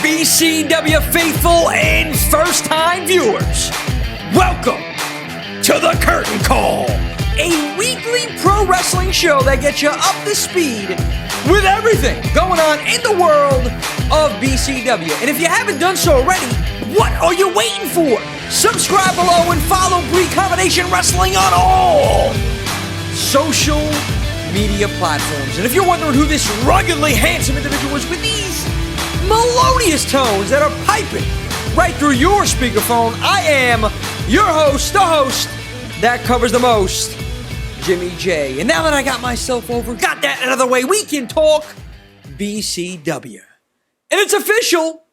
BCW faithful and first-time viewers, welcome to The Curtain Call, a weekly pro wrestling show that gets you up to speed with everything going on in the world of BCW. And if you haven't done so already, what are you waiting for? Subscribe below and follow Combination Wrestling on all social media platforms. And if you're wondering who this ruggedly handsome individual is with these melodious tones that are piping right through your speakerphone, I am your host, the host that covers the most, Jimmy J. And now that I got myself got that out of the way, we can talk BCW. And it's official.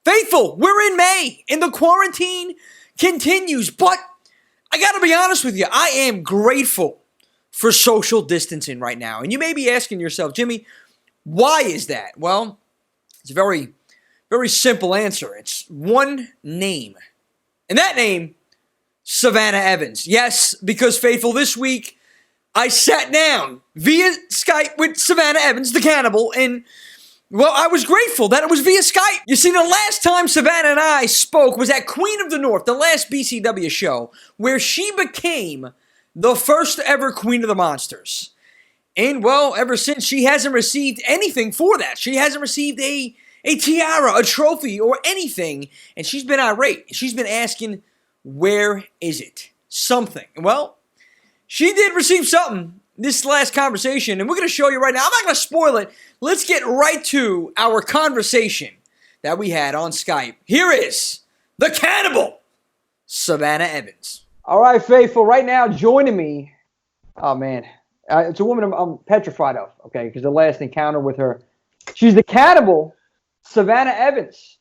Faithful, we're in May, and the quarantine continues. But I got to be honest with you, I am grateful for social distancing right now. And you may be asking yourself, Jimmy, why is that? Well, it's a very, very simple answer. It's one name. And that name, Savannah Evans. Yes, because Faithful, this week, I sat down via Skype with Savannah Evans, the Cannibal, and, well, I was grateful that it was via Skype. You see, the last time Savannah and I spoke was at Queen of the North, the last BCW show, where she became the first ever Queen of the Monsters. And, well, ever since, she hasn't received anything for that. She hasn't received a tiara, a trophy, or anything. And she's been irate. She's been asking, where is it? Something. Well, she did receive something this last conversation, and we're going to show you right now. I'm not going to spoil it. Let's get right to our conversation that we had on Skype. Here is the Cannibal, Savannah Evans. All right, Faithful, right now joining me, oh, man. It's a woman I'm petrified of, okay, because the last encounter with her, she's the Cannibal, Savannah Evans.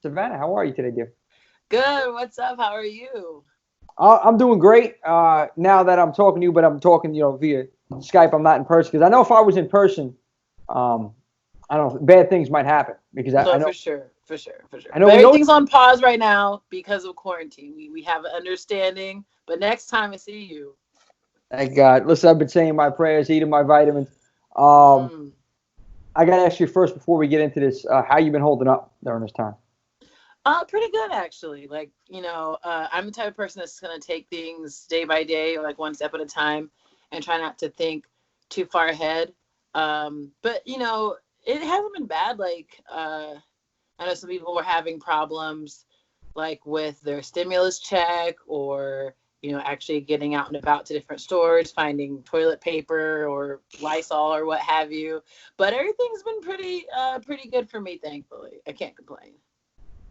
Savannah, how are you today, dear? Good. What's up? How are you? I'm doing great now that I'm talking to you, but I'm talking, via Skype. I'm not in person, because I know if I was in person, I don't know, bad things might happen. Because I know for sure. I know everything's on pause right now because of quarantine. We have an understanding, but next time I see you. Thank God. Listen, I've been saying my prayers, eating my vitamins. I got to ask you first before we get into this, how you been holding up during this time? Pretty good, actually. I'm the type of person that's going to take things day by day, like one step at a time, and try not to think too far ahead. But, it hasn't been bad. I know some people were having problems, with their stimulus check or actually getting out and about to different stores, finding toilet paper or Lysol or what have you. But everything's been pretty good for me, thankfully. I can't complain.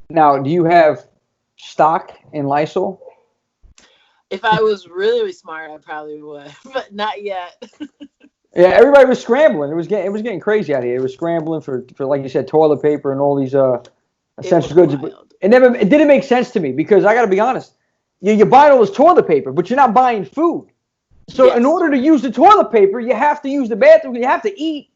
Now, do you have stock in Lysol? If I was really, really smart, I probably would, but not yet. Yeah, everybody was scrambling. It was getting crazy out here. It was scrambling for like you said, toilet paper and all these essential goods. It didn't make sense to me because I got to be honest. You're buying all this toilet paper, but you're not buying food. So yes. In order to use the toilet paper, you have to use the bathroom. You have to eat.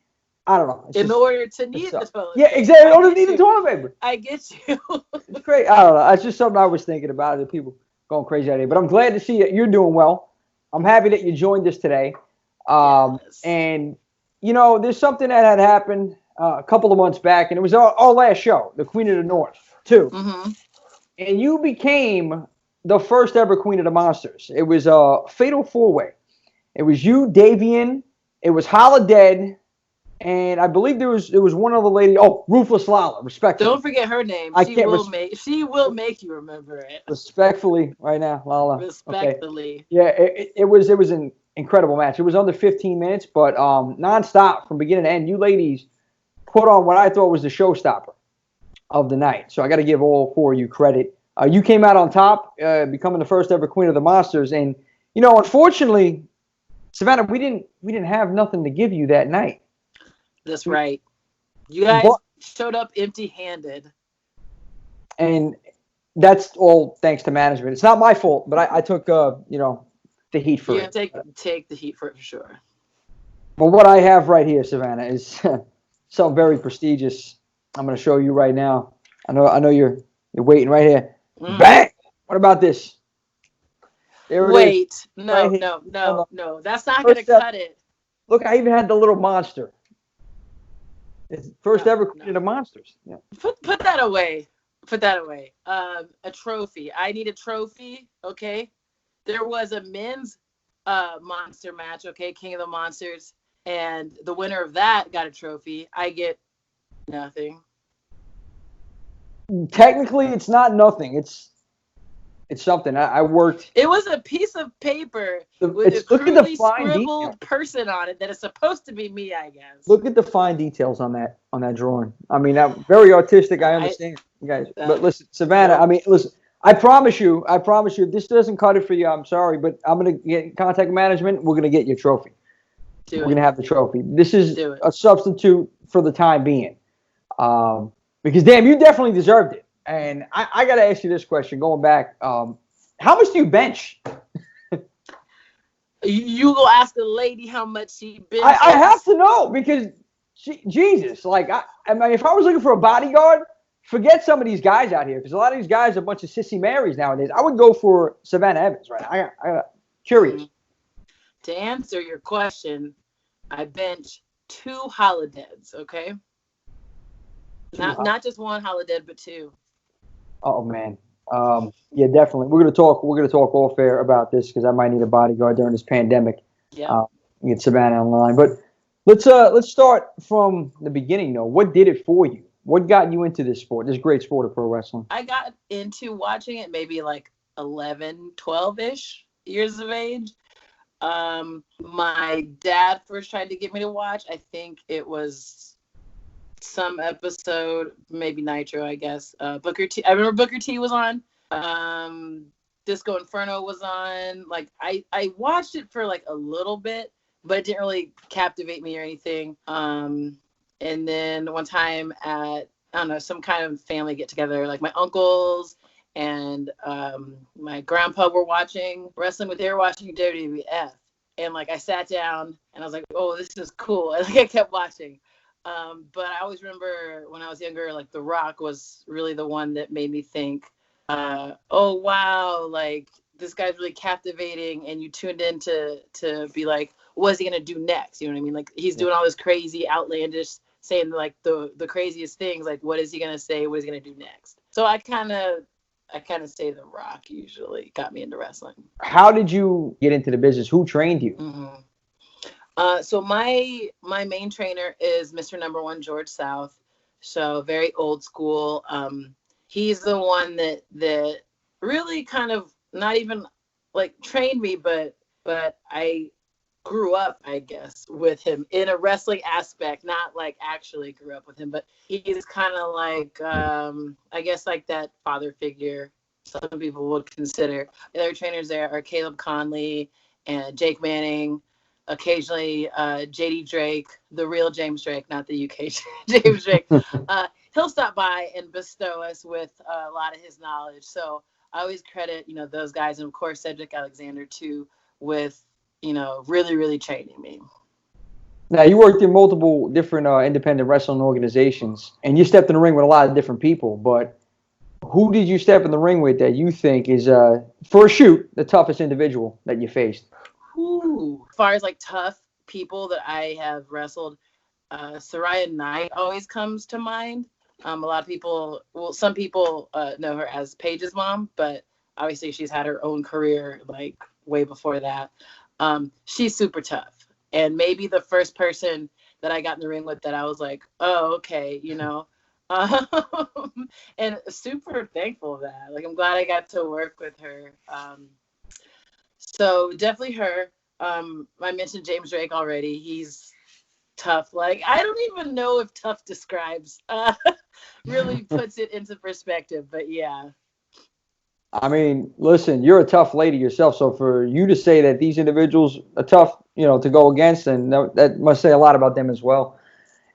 I don't know. In order to need the toilet paper. Yeah, exactly. In order to need the toilet paper. I get you. It's great. I don't know. It's just something I was thinking about. The people going crazy out here. But I'm glad to see that you're doing well. I'm happy that you joined us today. Yes. And, there's something that had happened a couple of months back, and it was our last show, the Queen of the North, too. Mm-hmm. And you became the first ever Queen of the Monsters. It was a fatal four-way. It was you, Davian, it was Holiday, and I believe there was one other lady. Oh, Ruthless Lala, respectfully. Don't forget her name. She will make you remember it. Respectfully, right now, Lala. Respectfully. Okay. Yeah, it was an incredible match. It was under 15 minutes, but nonstop from beginning to end. You ladies put on what I thought was the showstopper of the night. So I got to give all four of you credit. You came out on top, becoming the first ever Queen of the Monsters, and unfortunately, Savannah, we didn't have nothing to give you that night. That's right. You guys showed up empty-handed, and that's all thanks to management. It's not my fault, but I took the heat for it. Take the heat for it for sure. But what I have right here, Savannah, is something very prestigious. I'm going to show you right now. I know you're waiting right here. Mm. Bang! What about this? Wait. No. That's not going to cut it. Look, I even had the little monster. It's first ever Queen of Monsters. Yeah. Put that away. Put that away. A trophy. I need a trophy. Okay. There was a men's monster match. Okay, King of the Monsters, and the winner of that got a trophy. I get nothing. Technically, it's not nothing. It's something. I worked. It was a piece of paper with a look at the crudely fine scribbled detail. person on it that is supposed to be me, I guess. Look at the fine details on that drawing. I mean, that very artistic. I understand, you guys. But listen, Savannah. I mean, listen. I promise you. If this doesn't cut it for you, I'm sorry, but I'm gonna get in contact management. We're gonna get your trophy. We're gonna have the trophy. This is a substitute for the time being, because damn, you definitely deserved it. And I gotta ask you this question. Going back, how much do you bench? You go ask a lady how much she benches. I have to know because Jesus, like I mean, if I was looking for a bodyguard. Forget some of these guys out here, because a lot of these guys are a bunch of sissy Marys nowadays. I would go for Savannah Evans, right? I curious. To answer your question, I bench 2 holodeads, okay? Not just 1 holodead, but 2. Oh man, yeah, definitely. We're gonna talk off air about this because I might need a bodyguard during this pandemic. Yeah. Get Savannah online, but let's start from the beginning though. What did it for you? What got you into this sport, this great sport of pro wrestling? I got into watching it maybe like 11, 12-ish years of age. My dad first tried to get me to watch. I think it was some episode, maybe Nitro, I guess. Booker T. I remember Booker T was on. Disco Inferno was on. Like I watched it for like a little bit, but it didn't really captivate me or anything. And then one time at, I don't know, some kind of family get together, like my uncles and my grandpa were watching wrestling, but they were watching WWF. And like I sat down and I was like, oh, this is cool. And like I kept watching. But I always remember when I was younger, like The Rock was really the one that made me think, oh, wow, like this guy's really captivating. And you tuned in to be like, what's he going to do next? You know what I mean? Like he's doing all this crazy, outlandish, saying like the craziest things. Like what is he going to say? What is he going to do next? So I kind of say The Rock usually got me into wrestling. How did you get into the business? Who trained you? Mm-hmm. So my main trainer is Mr. Number One George South. So very old school. He's the one that really kind of not even like trained me, but I grew up, I guess, with him in a wrestling aspect, not like actually grew up with him, but he's kind of like, I guess like that father figure some people would consider. The other trainers there are Caleb Conley and Jake Manning, occasionally JD Drake, the real James Drake, not the UK James Drake. He'll stop by and bestow us with a lot of his knowledge. So I always credit, those guys, and of course Cedric Alexander too, with really, really training me. Now, you worked in multiple different independent wrestling organizations, and you stepped in the ring with a lot of different people, but who did you step in the ring with that you think is, for a shoot, the toughest individual that you faced? Ooh. As far as like tough people that I have wrestled, Saraya Knight always comes to mind. A lot of people, some people know her as Paige's mom, but obviously she's had her own career like way before that. She's super tough, and maybe the first person that I got in the ring with that I was like, oh, okay, and super thankful of that. Like, I'm glad I got to work with her. So definitely her. I mentioned James Drake already. He's tough. Like, I don't even know if tough describes, really puts it into perspective, but yeah. I mean, listen, you're a tough lady yourself, so for you to say that these individuals are tough, to go against, and that must say a lot about them as well.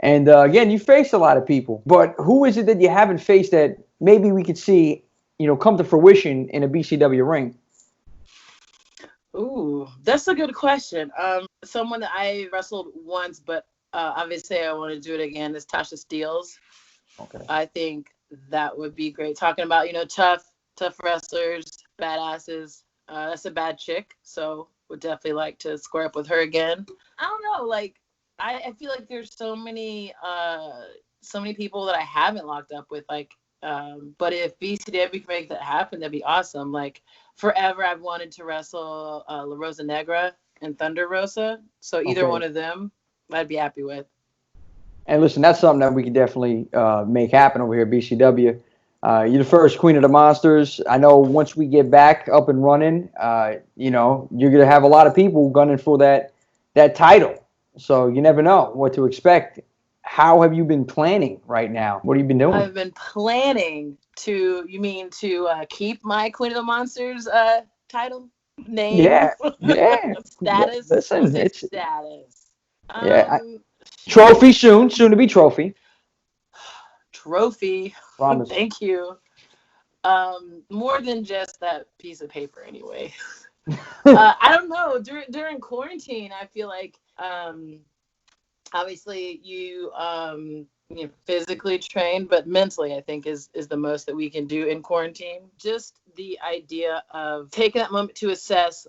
And again, you faced a lot of people, but who is it that you haven't faced that maybe we could see, come to fruition in a BCW ring? Ooh, that's a good question. Someone that I wrestled once, but obviously I want to do it again, is Tasha Steelz. Okay. I think that would be great. Talking about, tough wrestlers, badasses. That's a bad chick, so would definitely like to square up with her again. I don't know, like, I feel like there's so many people that I haven't locked up with, like, but if BCW can make that happen, that'd be awesome. Like, forever I've wanted to wrestle La Rosa Negra and Thunder Rosa, so either one of them I'd be happy with. And listen, that's something that we can definitely make happen over here at BCW. You're the first Queen of the Monsters. I know once we get back up and running, you're going to have a lot of people gunning for that title. So you never know what to expect. How have you been planning right now? What have you been doing? I've been planning to keep my Queen of the Monsters title name? Yeah. Status? Listen, it's status. Trophy soon to be trophy. Trophy. Promise. Thank you. More than just that piece of paper, anyway. I don't know. During quarantine, I feel like obviously you physically train, but mentally, I think is the most that we can do in quarantine. Just the idea of taking that moment to assess,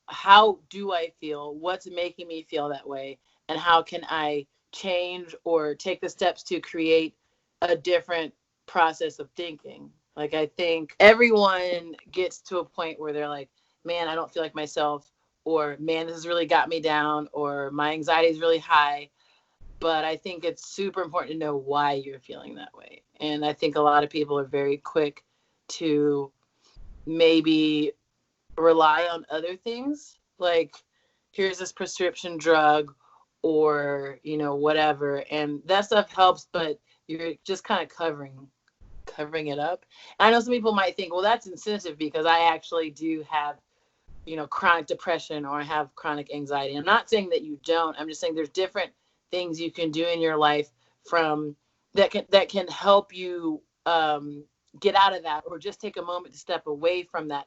how do I feel? What's making me feel that way? And how can I change or take the steps to create a different process of thinking? Like, I think everyone gets to a point where they're like, man, I don't feel like myself, or man, this has really got me down, or my anxiety is really high. But I think it's super important to know why you're feeling that way. And I think a lot of people are very quick to maybe rely on other things, like, here's this prescription drug, or whatever, and that stuff helps, but you're just kind of covering it up. And I know some people might think, well, that's insensitive because I actually do have chronic depression, or I have chronic anxiety. I'm not saying that you don't. I'm just saying there's different things you can do in your life that can help you get out of that, or just take a moment to step away from that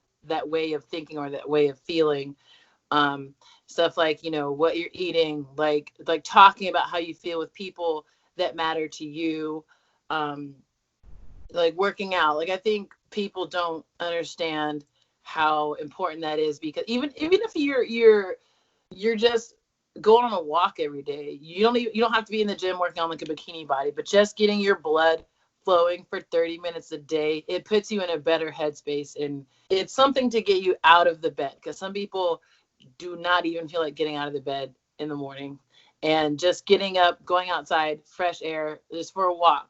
way of thinking or that way of feeling. Stuff like, what you're eating, like talking about how you feel with people that matter to you, like working out. Like, I think people don't understand how important that is, because even if you're just going on a walk every day, you don't have to be in the gym working on like a bikini body, but just getting your blood flowing for 30 minutes a day, it puts you in a better headspace, and it's something to get you out of the bed, because some people do not even feel like getting out of the bed in the morning. And just getting up, going outside, fresh air, just for a walk,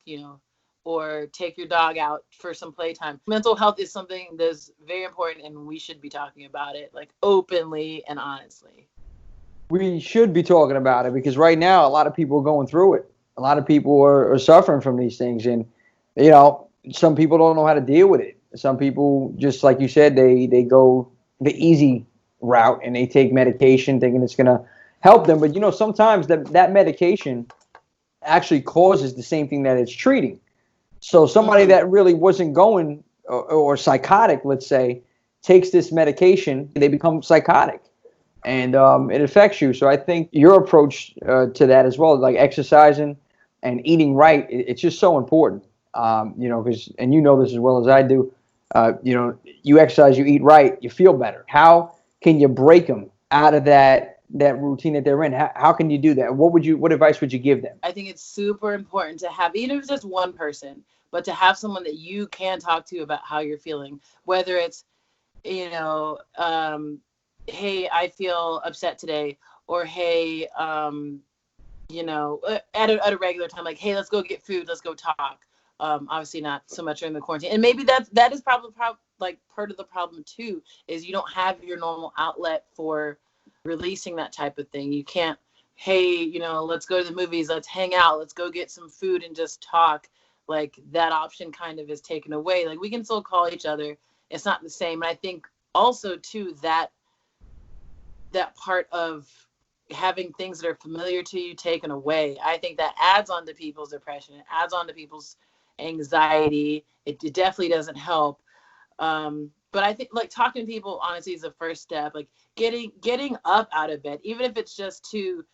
or take your dog out for some playtime. Mental health is something that's very important, and we should be talking about it, like, openly and honestly. We should be talking about it, because right now a lot of people are going through it. A lot of people are suffering from these things, and some people don't know how to deal with it. Some people, just like you said, they go the easy route and they take medication thinking it's going to help them. But sometimes that medication actually causes the same thing that it's treating. So somebody that really wasn't going or psychotic, let's say, takes this medication, they become psychotic, and it affects you. So I think your approach to that as well, like exercising and eating right, it's just so important. Because, and this as well as I do, you exercise, you eat right, you feel better. How can you break them out of that routine that they're in? How can you do that? What advice would you give them? I think it's super important to have, even if it's just one person, but to have someone that you can talk to about how you're feeling, whether it's, hey, I feel upset today, or hey, at a regular time, like, hey, let's go get food, let's go talk. Obviously not so much during the quarantine. And maybe that is probably like part of the problem too, is you don't have your normal outlet for releasing that type of thing. You can't, hey, let's go to the movies, let's hang out, let's go get some food and just talk. Like, that option kind of is taken away. Like, we can still call each other. It's not the same. And I think also too, that part of having things that are familiar to you taken away, I think that adds on to people's depression. It adds on to people's anxiety. It definitely doesn't help. But I think, like, talking to people honestly is the first step. Like, getting up out of bed, even if it's just to,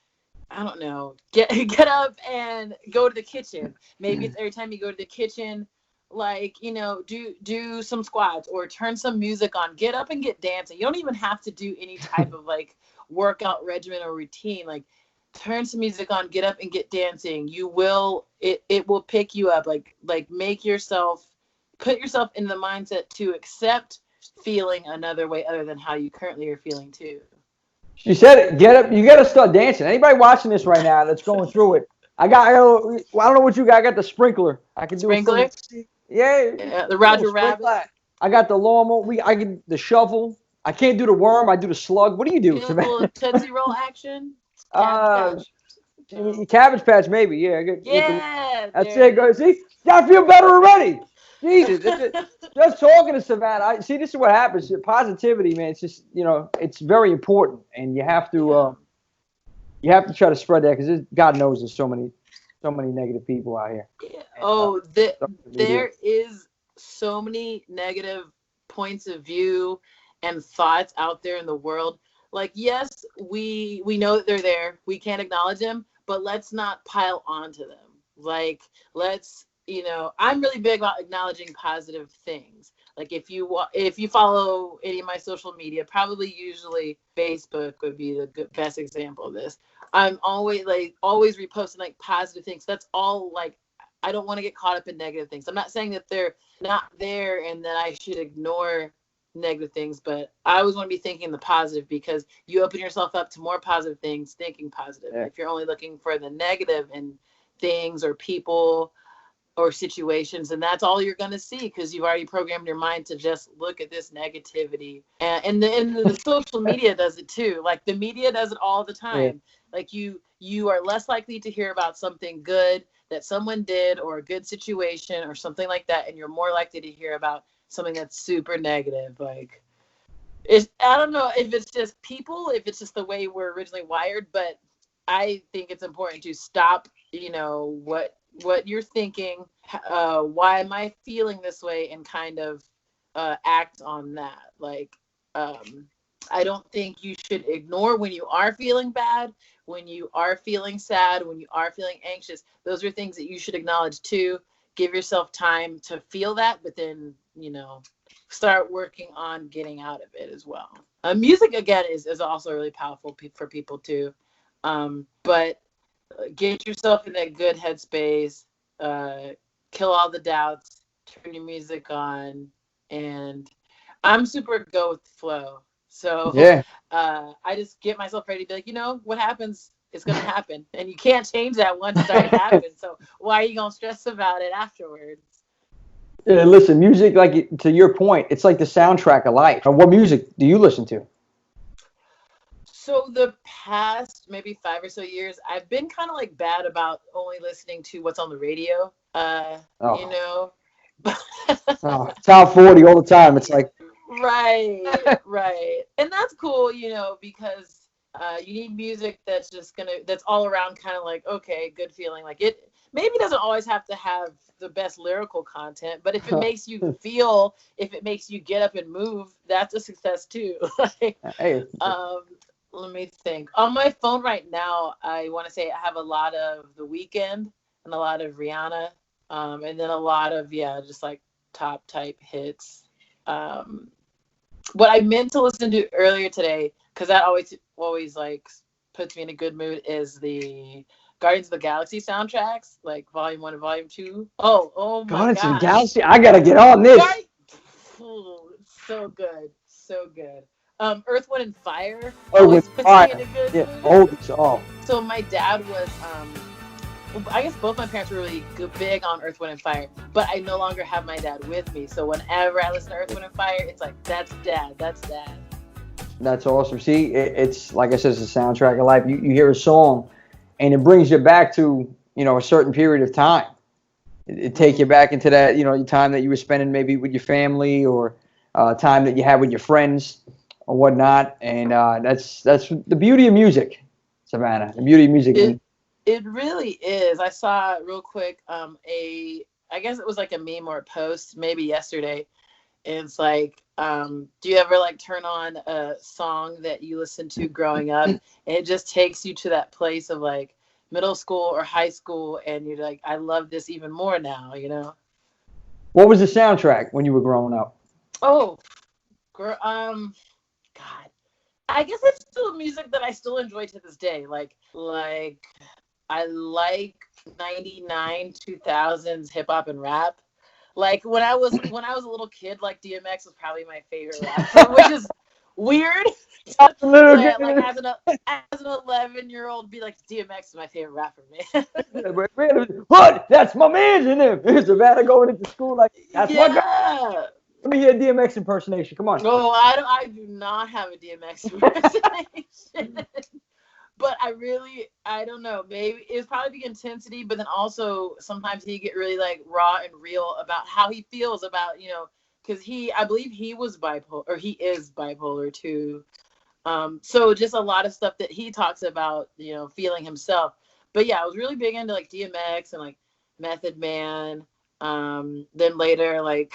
I don't know, get up and go to the kitchen. Maybe it's every time you go to the kitchen, like, do some squats or turn some music on. Get up and get dancing. You don't even have to do any type of like workout regimen or routine. Like, turn some music on, get up and get dancing. You will, it will pick you up. Like put yourself in the mindset to accept feeling another way other than how you currently are feeling too. She said it. Get up. You got to start dancing. Anybody watching this right now that's going through it, I don't know what you got. I got the sprinkler. I can do Sprinkler? it. Yeah, the Roger Rabbit. I got the lawnmower. I get the shovel. I can't do the worm. I do the slug. What do you do? A little Tootsie Roll action. Cabbage Patch, maybe. Yeah. That's it. Go see. I feel better already. Jesus, just talking to Savannah. See, this is what happens. Positivity, man. It's just it's very important, and you have to try to spread that because God knows there's so many negative people out here. Yeah. There is so many negative points of view and thoughts out there in the world. Like, yes, we know that they're there. We can't acknowledge them, but let's not pile onto them. Like, let's, I'm really big about acknowledging positive things. Like, if you follow any of my social media, usually Facebook would be the best example of this. I'm always reposting like positive things. That's all. Like, I don't want to get caught up in negative things. I'm not saying that they're not there and that I should ignore negative things, but I always want to be thinking the positive because you open yourself up to more positive things, thinking positive. Yeah. If you're only looking for the negative in things or people or situations, and that's all you're going to see because you've already programmed your mind to just look at this negativity. And the social media does it too. Like, the media does it all the time. Yeah. Like, you are less likely to hear about something good that someone did or a good situation or something like that, and you're more likely to hear about something that's super negative. Like, I don't know if it's just people, if it's just the way we're originally wired, but I think it's important to stop, what you're thinking, why am I feeling this way, and kind of act on that. Like, I don't think you should ignore when you are feeling bad, when you are feeling sad, when you are feeling anxious. Those are things that you should acknowledge too. Give yourself time to feel that, but then, start working on getting out of it as well. Music, again, is also really powerful for people too. But get yourself in a good headspace, kill all the doubts, turn your music on, and I'm super go with the flow. So yeah. I just get myself ready to be like, what happens, it's going to happen. And you can't change that once it's already happened. So why are you going to stress about it afterwards? Yeah, listen, music, like, to your point, it's like the soundtrack of life. What music do you listen to? So the past maybe 5 or so years, I've been kind of like bad about only listening to what's on the radio. Top 40 all the time. It's like, right. And that's cool, because you need music that's that's all around kind of like, okay, good feeling. Like, it maybe doesn't always have to have the best lyrical content, but if it makes you feel, if it makes you get up and move, that's a success too. Let me think. On my phone right now, I want to say I have a lot of The Weeknd and a lot of Rihanna, and then a lot of, just like top type hits. What I meant to listen to earlier today, because that always like puts me in a good mood, is the Guardians of the Galaxy soundtracks, like Volume 1 and Volume 2. Oh my God. Guardians of the Galaxy? I gotta get on this. So good. Earth, Wind, and Fire. Always puts me in a good mood. Old song. So my dad was, I guess both my parents were really big on Earth, Wind, and Fire, but I no longer have my dad with me. So whenever I listen to Earth, Wind, and Fire, it's like, that's dad. That's awesome. See, it's like I said, it's a soundtrack of life. You hear a song, and it brings you back to, a certain period of time. It take you back into that, time that you were spending maybe with your family, or time that you had with your friends or whatnot. And that's the beauty of music, Savannah. The beauty of music. It really is. I saw real quick I guess it was like a meme or a post maybe yesterday. It's like, do you ever like turn on a song that you listened to growing up, and it just takes you to that place of like middle school or high school, and you're like, I love this even more now, What was the soundtrack when you were growing up? Oh, God. I guess it's still music that I still enjoy to this day. Like I like 99 2000s hip hop and rap. Like when I was a little kid, like DMX was probably my favorite rapper, which is weird. Yeah, like as an 11-year-old, be like DMX is my favorite rapper, man. What? That's my man in there. Is Savannah going into school like that's my guy? Let me hear DMX impersonation. Come on. No, I do not have a DMX impersonation. But I don't know, maybe it's probably the intensity, but then also sometimes he get really like raw and real about how he feels about, because I believe he was bipolar, or he is bipolar too. So just a lot of stuff that he talks about, feeling himself. But yeah, I was really big into like DMX and like Method Man. Then later like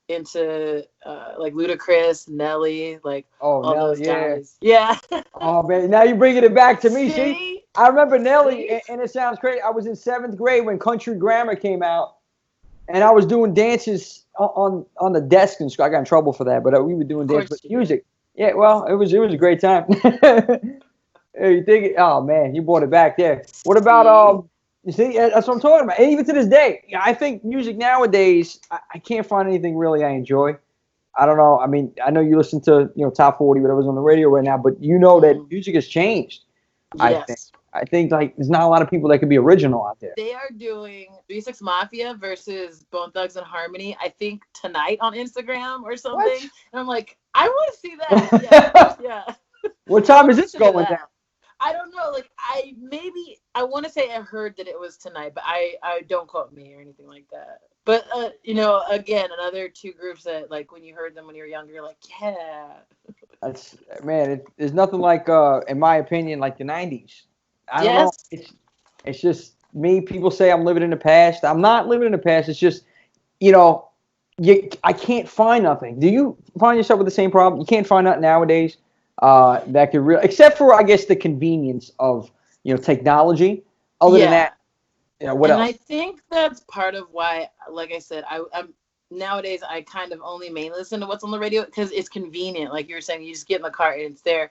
into like Ludacris, Nelly, like all Nelly, those guys. Yeah. Oh man, now you're bringing it back to me. See? I remember Nelly, and it sounds crazy. I was in 7th grade when Country Grammar came out, and I was doing dances on the desk in school. I got in trouble for that, but we were doing dance with music. Yeah, well, it was a great time. You think? Oh man, you brought it back there. What about You see, that's what I'm talking about. And even to this day, I think music nowadays, I can't find anything really I enjoy. I don't know. I mean, I know you listen to, top 40, whatever's on the radio right now, but you know that music has changed. Yes. I think like there's not a lot of people that could be original out there. They are doing 3-6 Mafia versus Bone Thugs and Harmony, I think tonight on Instagram or something. What? And I'm like, I want to see that. Yeah. What time is this going down? I don't know. Like I want to say I heard that it was tonight, but I don't quote me or anything like that. But again, another two groups that like when you heard them when you were younger, you're like, yeah. That's there's nothing like in my opinion like the 90s. I don't know. It's just me. People say I'm living in the past. I'm not living in the past. It's just I can't find nothing. Do you find yourself with the same problem? You can't find nothing nowadays. That could really, except for I guess the convenience of technology. Other than that, what else? And I think that's part of why, like I said, I'm nowadays I kind of only mainly listen to what's on the radio because it's convenient. Like you were saying, you just get in the car and it's there.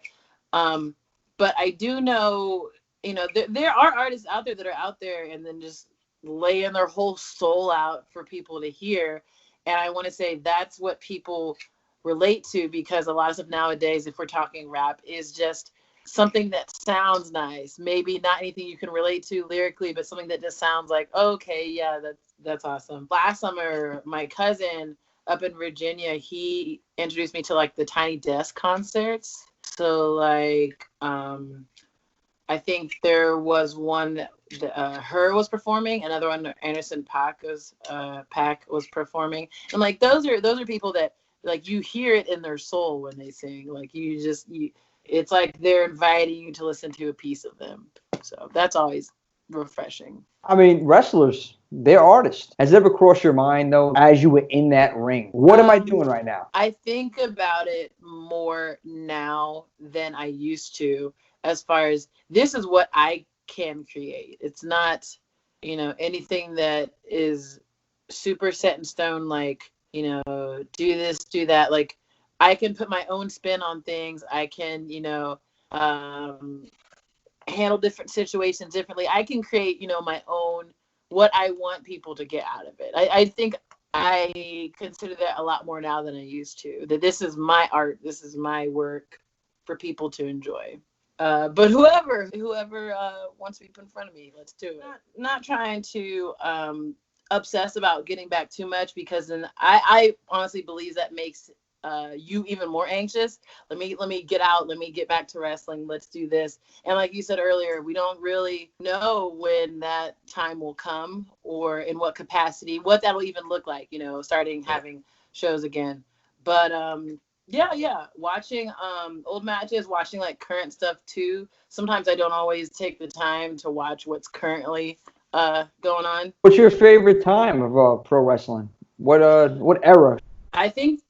But I do know, there are artists out there that are out there and then just laying their whole soul out for people to hear. And I want to say that's what people relate to, because a lot of stuff nowadays, if we're talking rap, is just something that sounds nice. Maybe not anything you can relate to lyrically, but something that just sounds like, okay, yeah, that's awesome. Last summer, my cousin up in Virginia, he introduced me to like the Tiny Desk concerts. So like, I think there was one that Her was performing, another one Anderson .Paak was performing, and like those are people that like you hear it in their soul when they sing. Like it's like they're inviting you to listen to a piece of them. So that's always refreshing. I mean, wrestlers, they're artists. Has it ever crossed your mind though, as you were in that ring? What am I doing right now? I think about it more now than I used to, as far as this is what I can create. It's not, anything that is super set in stone, like, do this, do that. Like I can put my own spin on things. I can, handle different situations differently. I can create, my own, what I want people to get out of it. I think I consider that a lot more now than I used to, that this is my art. This is my work for people to enjoy. But whoever wants to be put in front of me, let's do it. Not trying to obsess about getting back too much, because then I honestly believe that makes you even more anxious. Let me get out. Let me get back to wrestling. Let's do this. And like you said earlier, we don't really know when that time will come or in what capacity, what that'll even look like, starting having shows again. But yeah. Watching old matches, watching like current stuff too. Sometimes I don't always take the time to watch what's currently going on. What's your favorite time of pro wrestling? What era? I think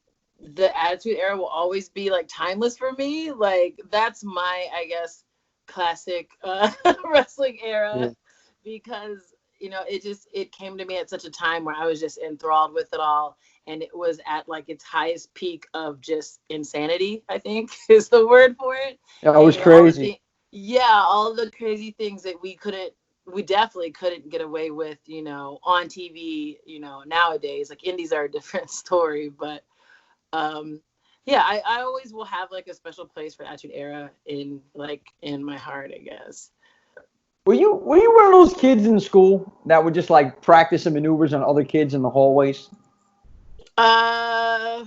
the Attitude Era will always be like timeless for me. Like that's my, I guess, classic wrestling era, because it came to me at such a time where I was just enthralled with it all, and it was at like its highest peak of just insanity, I think is the word for it. Yeah, it was And, you know, crazy. all the crazy things that we definitely couldn't get away with, you know, on TV, you know, nowadays. Like indies are a different story, but um yeah, I always will have like a special place for Attitude Era in my heart, I guess. Were you one of those kids in school that would just like practice the maneuvers on other kids in the hallways? Uh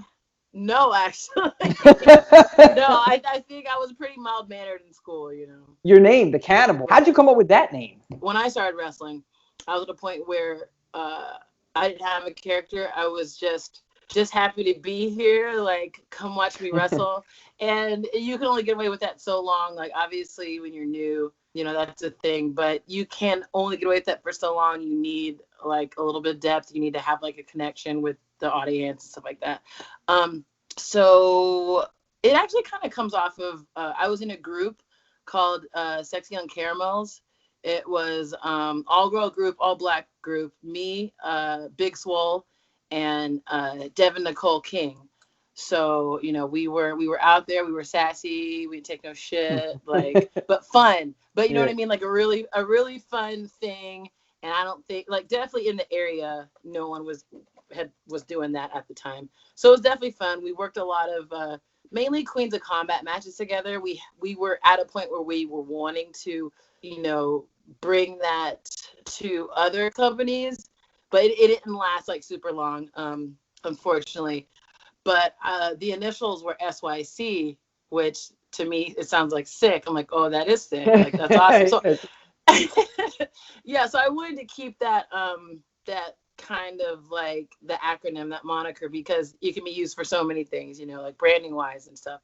no, actually. No, I think I was pretty mild mannered in school, you know. Your name, the Cannibal. How'd you come up with that name? When I started wrestling, I was at a point where I didn't have a character. I was just happy to be here. Like, come watch me wrestle. And you can only get away with that so long. Like, obviously, when you're new, you know, that's a thing. But you can only get away with that for so long. You need like a little bit of depth. You need to have like a connection with the audience and stuff like that. So it actually kind of comes off of I was in a group called Sexy Young Caramels. It was all girl group, all black group, me, Big Swole, and Devin Nicole King. So, you know, we were out there, we were sassy, we didn't take no shit, like, but fun. But you know Yeah. what I mean? Like a really fun thing. And I don't think, like, definitely in the area, no one was doing that at the time. So it was definitely fun. We worked a lot of mainly Queens of Combat matches together. We were at a point where we were wanting to, you know, bring that to other companies, but it didn't last like super long, unfortunately. But the initials were SYC, which to me it sounds like sick. I'm like, oh, that is sick. Like that's awesome. So yeah, so I wanted to keep that that kind of like the acronym, that moniker, because it can be used for so many things, you know, like branding wise and stuff.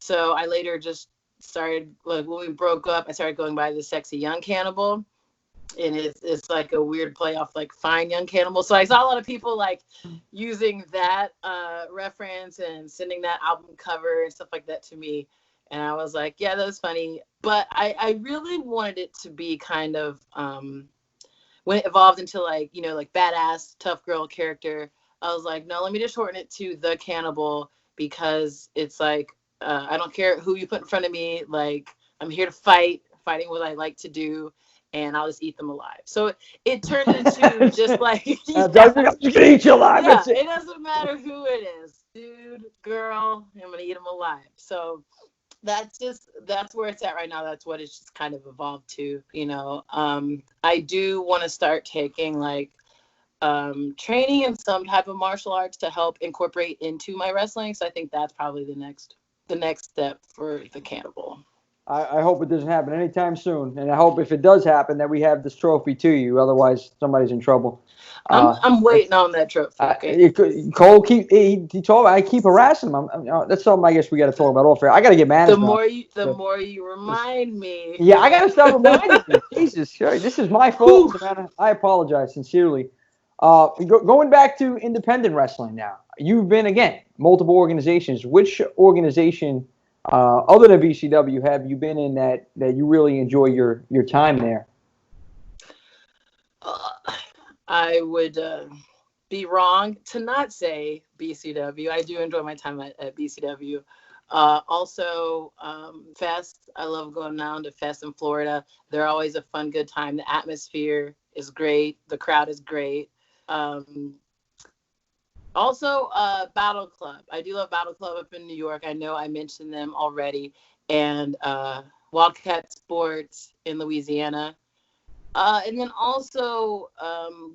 So I later just started, like when we broke up, I started going by the Sexy Young Cannibal. And it's like a weird play off like Fine Young Cannibal. So I saw a lot of people like using that reference and sending that album cover and stuff like that to me. And I was like, yeah, that was funny. But I really wanted it to be kind of, when it evolved into like, you know, like badass, tough girl character, I was like, no, let me just shorten it to The Cannibal, because it's like, I don't care who you put in front of me. Like, I'm here to fighting what I like to do, and I'll just eat them alive. So it turned into just like, I'm just gonna eat you alive. yeah, That's it. it doesn't matter who it is, dude, girl, I'm gonna eat them alive. So that's where it's at right now. That's what it's just kind of evolved to, you know. I do want to start taking like training in some type of martial arts to help incorporate into my wrestling. So I think that's probably the next step for The Cannibal. I hope it doesn't happen anytime soon, and I hope if it does happen that we have this trophy to you. Otherwise, somebody's in trouble. I'm waiting on that trophy. Okay. Cole he told me I keep harassing him. That's something I guess we got to talk about off air. I got to get The management. more you remind me. Yeah, I got to start reminding you. Jesus, this is my fault, Savannah. I apologize sincerely. Going back to independent wrestling now, you've been again multiple organizations. Which organization, other than BCW, have you been in that you really enjoy your time there? I would be wrong to not say BCW. I do enjoy my time at BCW. Also, Fest. I love going down to Fest in Florida. They're always a fun, good time. The atmosphere is great. The crowd is great. Also, Battle Club. I do love Battle Club up in New York. I know I mentioned them already. And Wildcat Sports in Louisiana. And then also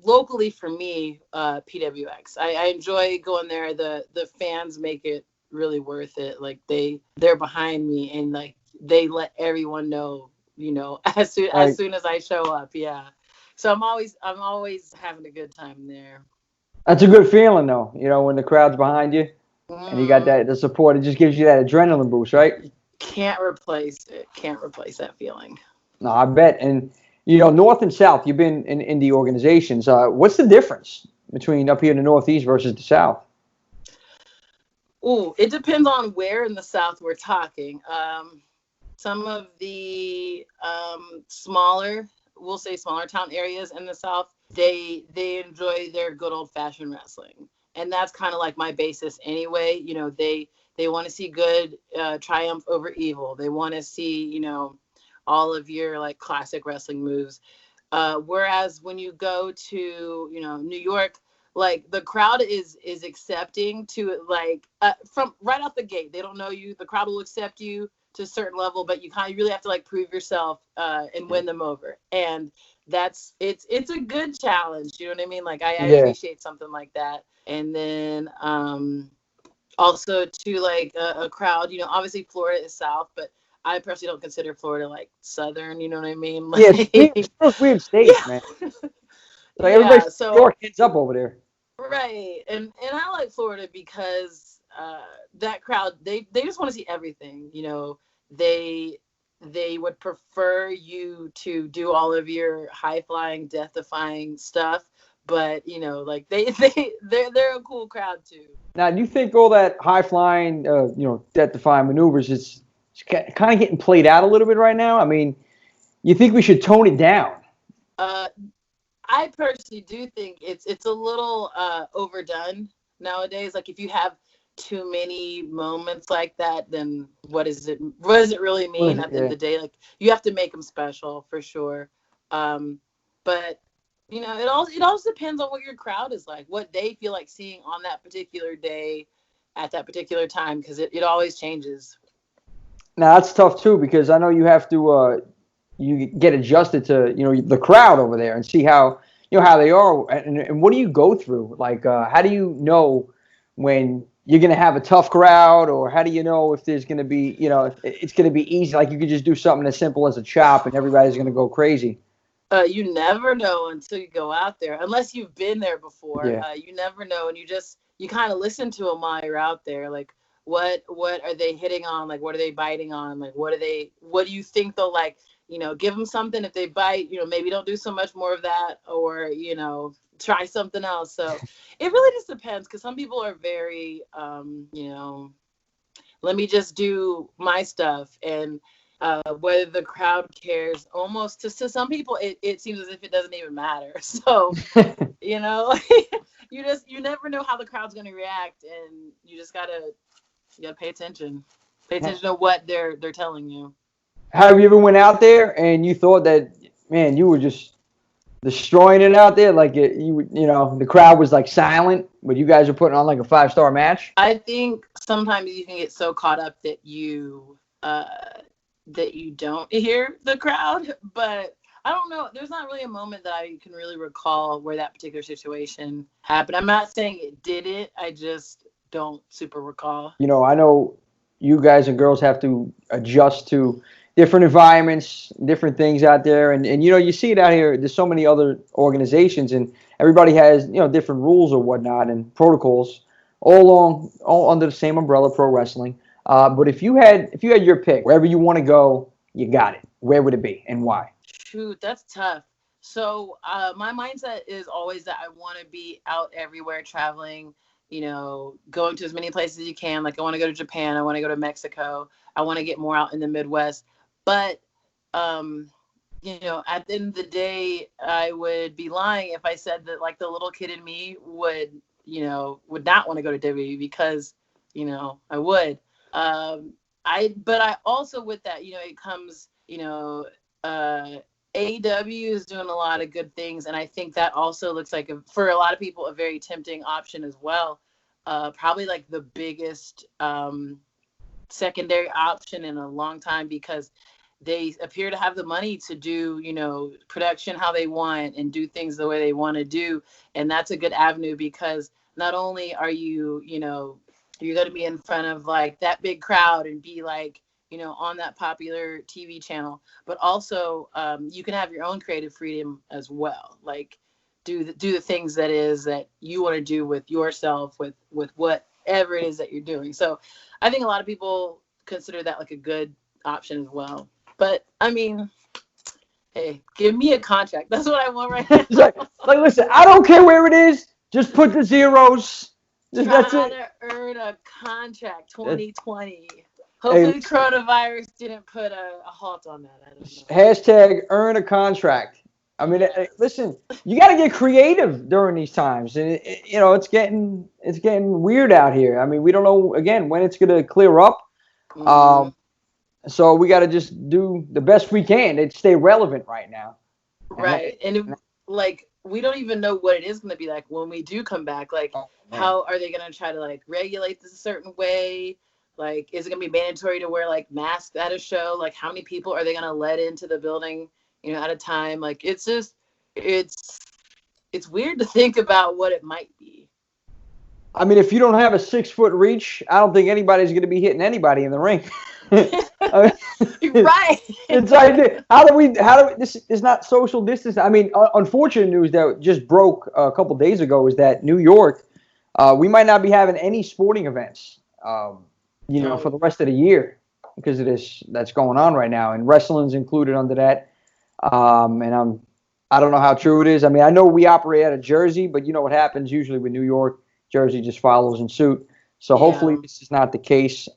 locally for me, PWX. I enjoy going there. The fans make it really worth it. Like they're behind me, and like they let everyone know, you know, as soon as I show up. Yeah. So I'm always having a good time there. That's a good feeling, though. You know, when the crowd's behind you and you got the support, it just gives you that adrenaline boost, right? Can't replace it. Can't replace that feeling. No, I bet. And you know, North and South, you've been in the organizations. What's the difference between up here in the Northeast versus the South? Ooh, it depends on where in the South we're talking. Some of the smaller town areas in the South they enjoy their good old fashioned wrestling, and that's kind of like my basis anyway. They want to see good triumph over evil. They want to see all of your like classic wrestling moves. Whereas when you go to New York, like the crowd is accepting to it, like from right off the gate. They don't know you. The crowd will accept you to a certain level, but you kind of really have to like prove yourself and win them over. And it's a good challenge. You know what I mean? Like I Yeah. appreciate something like that. And then also to like a crowd. Obviously Florida is South, but I personally don't consider Florida like Southern. You know what I mean? Yeah, Like, it's one of those weird states, man. yeah. Like everybody Yeah, from New so York ends up over there. right, and I like Florida because that crowd they just want to see everything. They they would prefer you to do all of your high flying, death defying stuff, but like they're a cool crowd too. Now, do you think all that high flying, death-defying maneuvers is kind of getting played out a little bit right now? I mean, you think we should tone it down? Uh, I personally do think it's a little overdone nowadays. Like if you have too many moments like that, then what does it really What is mean it? at the end of Yeah. the day? Like you have to make them special for sure. But it also depends on what your crowd is like, what they feel like seeing on that particular day at that particular time, because it always changes. Now that's tough too because I know you have to you get adjusted to the crowd over there and see how how they are and what do you go through? Like how do you know when you're gonna have a tough crowd or how do you know if there's gonna be it's gonna be easy like you could just do something as simple as a chop and everybody's gonna go crazy. You never know until you go out there, unless you've been there before. Yeah. You never know, and you kind of listen to them while you're out there. Like, what are they hitting on? Like, what are they biting on? Like, what do you think they'll like? Give them something. If they bite, maybe don't do so much more of that, or try something else. So it really just depends, because some people are very, let me just do my stuff, and whether the crowd cares, almost to some people it seems as if it doesn't even matter. So you know you never know how the crowd's going to react, and you gotta pay attention to what they're telling you. Have you ever went out there and you thought that, man, you were just destroying it out there? Like the crowd was like silent, but you guys are putting on like a 5-star match. I think sometimes you can get so caught up that you don't hear the crowd, but I don't know. There's not really a moment that I can really recall where that particular situation happened. I'm not saying it didn't. I just don't super recall. I know you guys and girls have to adjust to different environments, different things out there, and you see it out here. There's so many other organizations, and everybody has different rules or whatnot and protocols, all under the same umbrella, pro wrestling. But if you had your pick, wherever you want to go, you got it. Where would it be and why? Shoot, that's tough. So my mindset is always that I want to be out everywhere, traveling, going to as many places as you can. Like I want to go to Japan, I want to go to Mexico, I want to get more out in the Midwest. But at the end of the day, I would be lying if I said that like the little kid in me would not want to go to WWE, because I would. But I also, with that, it comes, AEW is doing a lot of good things, and I think that also looks like for a lot of people a very tempting option as well. Probably like the biggest secondary option in a long time, because they appear to have the money to do production how they want and do things the way they want to do, and that's a good avenue, because not only are you're going to be in front of like that big crowd and be like on that popular TV channel, but also you can have your own creative freedom as well. Like do the things that you want to do with yourself, with whatever it is that you're doing. So I think a lot of people consider that like a good option as well. But I mean, hey, give me a contract. That's what I want right now. like, listen, I don't care where it is. Just put the zeros. That's Trying it. to earn a contract 2020. Hopefully coronavirus didn't put a halt on that. I don't know. Hashtag earn a contract. I mean, listen, you got to get creative during these times, and it's getting weird out here. I mean, we don't know again when it's going to clear up. Mm, So we got to just do the best we can to stay relevant right now. right. Like, we don't even know what it is going to be like when we do come back. Like, how are they going to try to, like, regulate this a certain way? Like, is it going to be mandatory to wear, like, masks at a show? Like, how many people are they going to let into the building, at a time? Like, it's just, it's weird to think about what it might be. I mean, if you don't have a 6-foot reach, I don't think anybody's going to be hitting anybody in the ring. Right. It's like, how do we, this is not social distance. I mean, unfortunate news that just broke a couple days ago is that New York, we might not be having any sporting events, for the rest of the year because of this that's going on right now. And wrestling's included under that. And I don't know how true it is. I mean, I know we operate out of Jersey, but you know what happens usually with New York, Jersey just follows in suit. So hopefully this is not the case.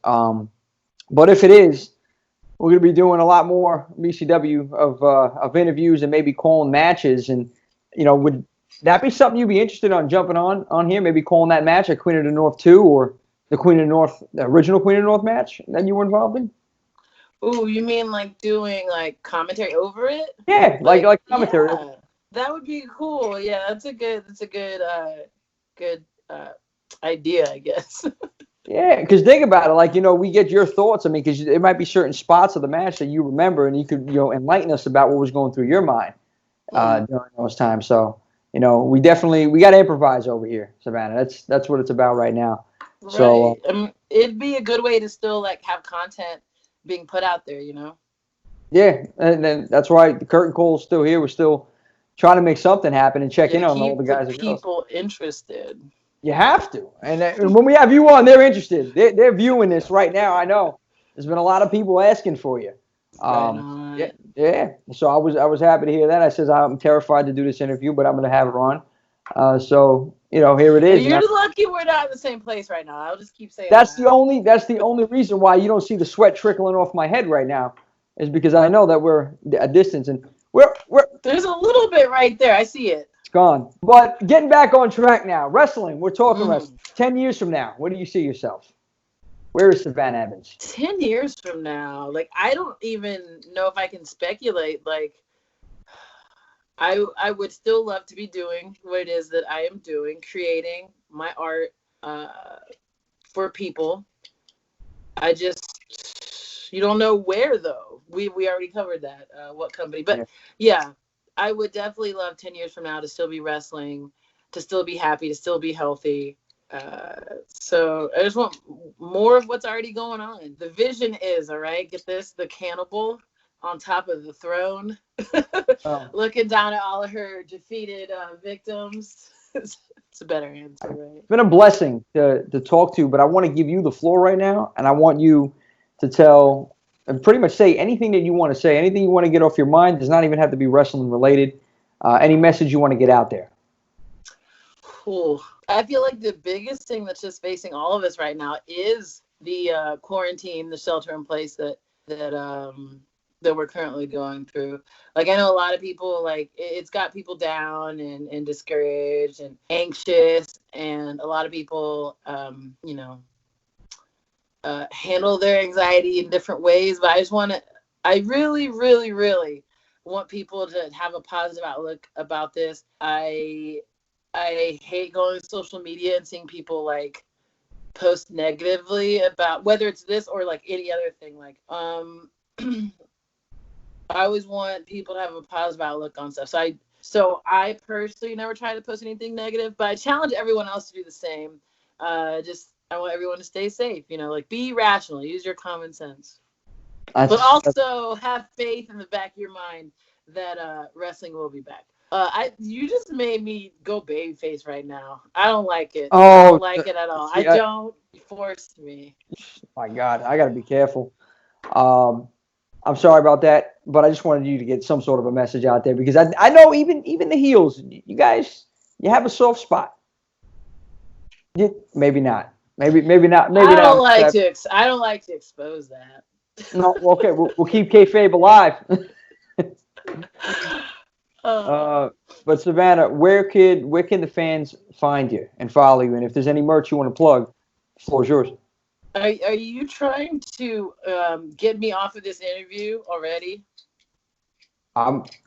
But if it is, we're going to be doing a lot more BCW of interviews and maybe calling matches. And, would that be something you'd be interested on jumping on here? Maybe calling that match at Queen of the North 2 or the original Queen of the North match that you were involved in? Ooh, you mean like doing like commentary over it? Yeah, like commentary. Yeah, that would be cool. Yeah, that's a good idea, I guess. Yeah, because think about it, like, we get your thoughts. I mean, because there might be certain spots of the match that you remember, and you could, enlighten us about what was going through your mind during those times. So, we got to improvise over here, Savannah. That's what it's about right now. Right. So it'd be a good way to still like have content being put out there, Yeah, and then that's why the curtain call's still here. We're still trying to make something happen and check in on all the guys. Keep people interested. You have to. And when we have you on, they're interested. They're viewing this right now. I know. There's been a lot of people asking for you. Yeah. So I was happy to hear that. I says I'm terrified to do this interview, but I'm going to have her on. So here it is. You're lucky we're not in the same place right now. I'll just keep saying that's the only reason why you don't see the sweat trickling off my head right now, is because I know that we're a distance and we're there's a little bit right there. I see it. It's gone. But getting back on track now, wrestling. We're talking wrestling. 10 years from now, where do you see yourself? Where is Savannah Evans? 10 years from now, like, I don't even know if I can speculate. Like, I would still love to be doing what it is that I am doing, creating my art for people. You don't know where, though. We already covered that, what company. But, yeah, I would definitely love 10 years from now to still be wrestling, to still be happy, to still be healthy. So I just want more of what's already going on. The vision is, all right, get this, the Cannibal on top of the throne, looking down at all of her defeated victims. It's a better answer, right? It's been a blessing to talk to, but I want to give you the floor right now, and I want you to tell and pretty much say anything that you want to say, anything you want to get off your mind. Does not even have to be wrestling related. Any message you want to get out there. Cool. I feel like the biggest thing that's just facing all of us right now is the quarantine, the shelter in place that we're currently going through. Like, I know a lot of people, like, it's got people down and discouraged and anxious, and a lot of people, handle their anxiety in different ways. But I really, really, really want people to have a positive outlook about this. I hate going to social media and seeing people like post negatively about whether it's this or like any other thing. Like, I always want people to have a positive outlook on stuff. So I personally never try to post anything negative, but I challenge everyone else to do the same. I want everyone to stay safe, like, be rational, use your common sense. But also have faith in the back of your mind that wrestling will be back. You just made me go babyface right now. I don't like it. I don't like it at all. See, don't force me. My God, I got to be careful. I'm sorry about that, but I just wanted you to get some sort of a message out there, because I know even the heels, you guys, you have a soft spot. Maybe not. Maybe not. Maybe I don't like to expose that. No, okay, we'll keep kayfabe alive. But Savannah, where can the fans find you and follow you? And if there's any merch you want to plug, the floor is yours. Are you trying to get me off of this interview already?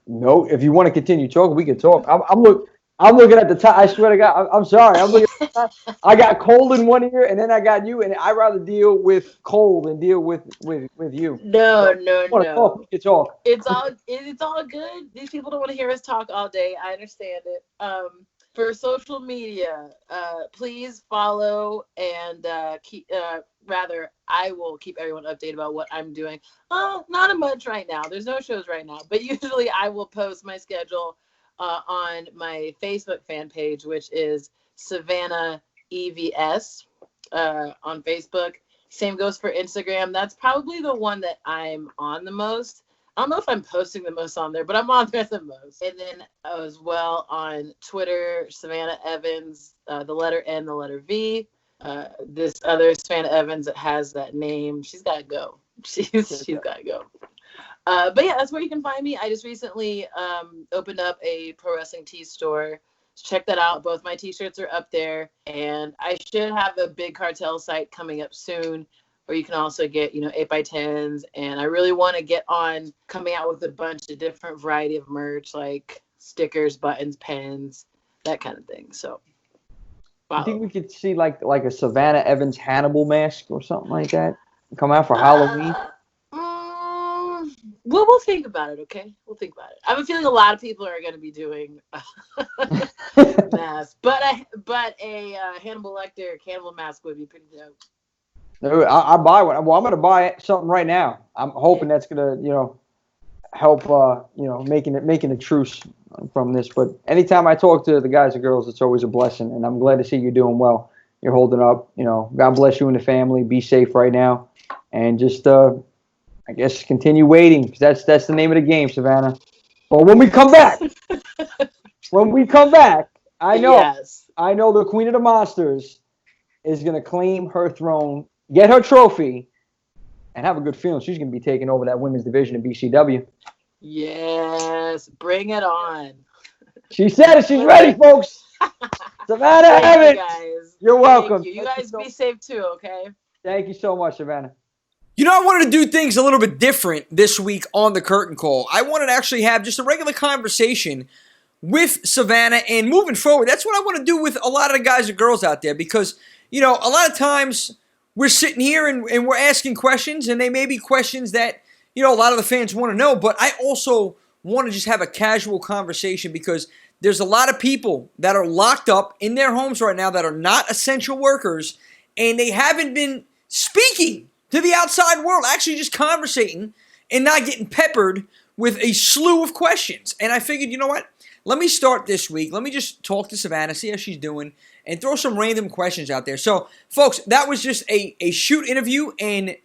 No. If you want to continue talking, we can talk. I'm looking at the time. I swear to God, I'm sorry. I'm looking at the time. I got cold in one ear, and then I got you, and I'd rather deal with cold than deal with you. No, So, no, no. Talk, we can talk. It's all good. These people don't want to hear us talk all day. I understand it. For social media, please follow and keep. Rather, I will keep everyone updated about what I'm doing. Not much right now. There's no shows right now, but usually I will post my schedule on my Facebook fan page, which is Savannah EVS on Facebook. Same goes for Instagram. That's probably the one that I'm on the most. I don't know if I'm posting the most on there, but I'm on there the most. And then as well on Twitter, Savannah Evans, the letter N, the letter V. This other Savannah Evans that has that name, she's got to go. She's got to go. But yeah, that's where you can find me. I just recently opened up a pro wrestling tee store. So check that out. Both my t-shirts are up there, and I should have a big cartel site coming up soon where you can also get 8x10s, and I really want to get on coming out with a bunch of different variety of merch like stickers, buttons, pens, that kind of thing. So I think we could see like a Savannah Evans Hannibal mask or something like that come out for Halloween. We'll think about it, okay? We'll think about it. I have a feeling a lot of people are going to be doing masks, but a Hannibal Lecter Cannibal mask would be pretty dope. I buy one. Well, I'm going to buy something right now. I'm hoping that's going to help making a truce from this. But anytime I talk to the guys and girls, it's always a blessing, and I'm glad to see you're doing well. You're holding up. God bless you and the family. Be safe right now, and just I guess continue waiting, because that's the name of the game, Savannah. But when we come back, I know the Queen of the Monsters is going to claim her throne, get her trophy, and have a good feeling she's going to be taking over that women's division in BCW. Yes, bring it on. She said it. She's ready, folks. Savannah Evans. Guys. You're welcome. Thank you. You guys be safe too, okay? Thank you so much, Savannah. I wanted to do things a little bit different this week on the Curtain Call. I wanted to actually have just a regular conversation with Savannah, and moving forward, that's what I want to do with a lot of the guys and girls out there, because, a lot of times we're sitting here and we're asking questions, and they may be questions that, a lot of the fans want to know, but I also want to just have a casual conversation, because there's a lot of people that are locked up in their homes right now that are not essential workers, and they haven't been speaking to the outside world, actually just conversating and not getting peppered with a slew of questions. And I figured, you know what? Let me start this week. Let me just talk to Savannah, see how she's doing, and throw some random questions out there. So, folks, that was just a shoot interview, and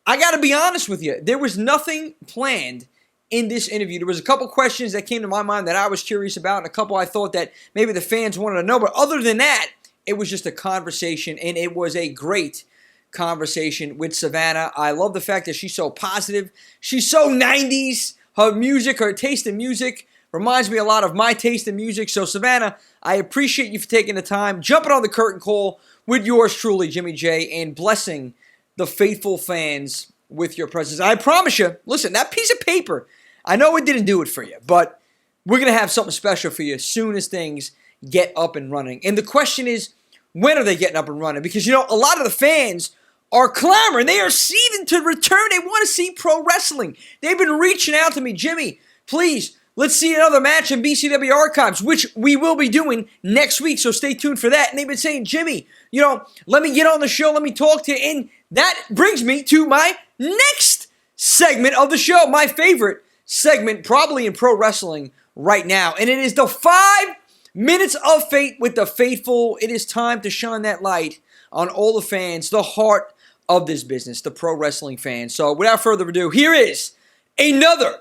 I got to be honest with you. There was nothing planned in this interview. There was a couple questions that came to my mind that I was curious about, and a couple I thought that maybe the fans wanted to know. But other than that, it was just a conversation, and it was a great conversation with Savannah. I love the fact that she's so positive. She's so 90s. Her music, her taste in music reminds me a lot of my taste in music. So, Savannah, I appreciate you for taking the time, jumping on the Curtain Call with yours truly, Jimmy J, and blessing the faithful fans with your presence. I promise you, listen, that piece of paper, I know it didn't do it for you, but we're going to have something special for you as soon as things get up and running. And the question is, when are they getting up and running? Because, a lot of the fans are clamoring. They are seething to return. They want to see pro wrestling. They've been reaching out to me. Jimmy, please, let's see another match in BCW Archives, which we will be doing next week, so stay tuned for that. And they've been saying, Jimmy, let me get on the show. Let me talk to you. And that brings me to my next segment of the show, my favorite segment probably in pro wrestling right now. And it is the 5 minutes of fate with the faithful. It is time to shine that light on all the fans, the heart of this business, the pro wrestling fans. So without further ado, here is another